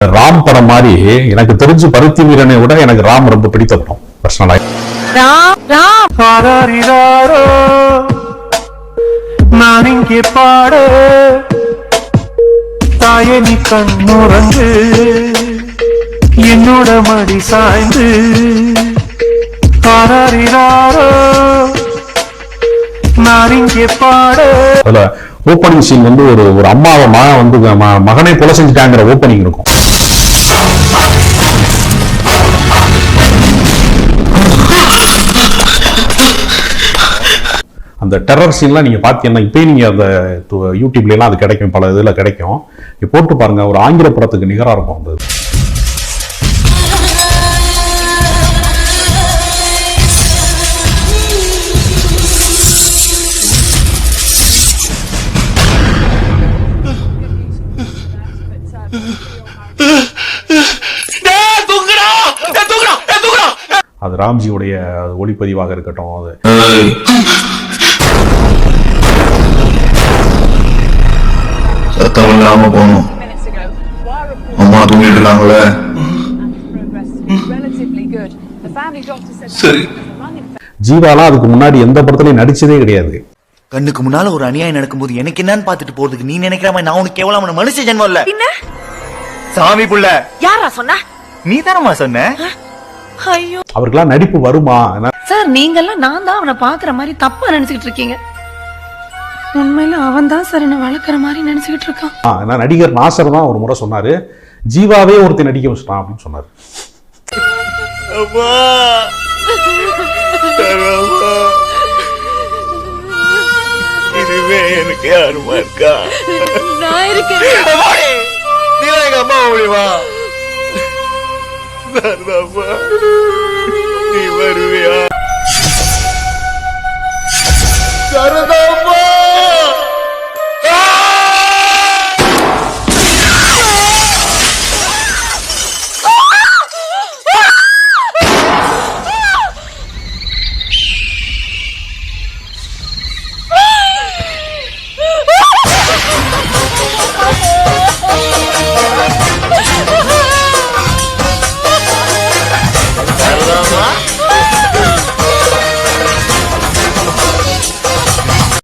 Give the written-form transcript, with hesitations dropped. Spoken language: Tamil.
ராம் படம் மாதிரி எனக்கு தெரிஞ்சு பருத்தி வீரனை விட எனக்கு ராம் ரொம்ப பிடித்த படம் பர்சனலா. நான் இங்கே பாட தாயனி கண்ணுறங்கு என்னோட மடி சாய்ந்து நான் இங்கே பாட. ஓப்பனிங் சீன் வந்து ஒரு அம்மாவை மகன் வந்து மகனை கொலை செஞ்சுட்டாங்கிற ஓப்பனிங் இருக்கும். அந்த டெரர் சீன்லாம் நீங்க பாத்தீங்கன்னா இப்பயும் நீங்க அந்த யூடியூப்ல எல்லாம் அது கிடைக்கும், பல இதுல கிடைக்கும். போட்டு பாருங்க, ஒரு ஆங்கில படத்துக்கு நிகரா இருக்கும் அந்த. அது ராம்ஜியுடைய ஒளிப்பதிவாக இருக்கட்டும், அது சத்தம் இல்லாம போகணும். அம்மா தூங்கிட்டு இருக்காங்களே. சரி, ஜீவாலாம் அதுக்கு முன்னாடி எந்த படத்துலயும் நடிச்சதே கிடையாது. கண்ணுக்கு முன்னால ஒரு அநியாயம் நடக்கும்போது எனக்கு என்னன்னு பாத்துட்டு போறதுக்கு நீ நினைக்கிற மாதிரி நான் உனக்கு கேவலமான மனுஷ ஜென்மம் இல்ல. சாமி புள்ள யாரா சொன்னா? நீ தானமா சொன்ன. ஐயோ, அவருக்கெல்லாம் நடிப்பு வருமா? சார் நீங்கெல்லாம் நான் தான் அவனை பாக்குற மாதிரி தப்பா நினைச்சுக்கிட்டு இருக்கீங்க. உண்மையில அவன் தான் சார் என்ன வளர்க்குற மாதிரி நினைச்சுக்கிட்டு இருக்கான். நடிகர் நாசர் தான் ஒரு முறை சொன்னாரு, ஜீவாவே ஒருத்தி நடிக்க வச்சுட்டான் அப்படின்னு சொன்னாரு. இதுவே எனக்கு யாருமா இருக்கா? நான் இருக்கேன். நீ எங்க அம்மா முடியுமா? நீ வருவியா? சரதா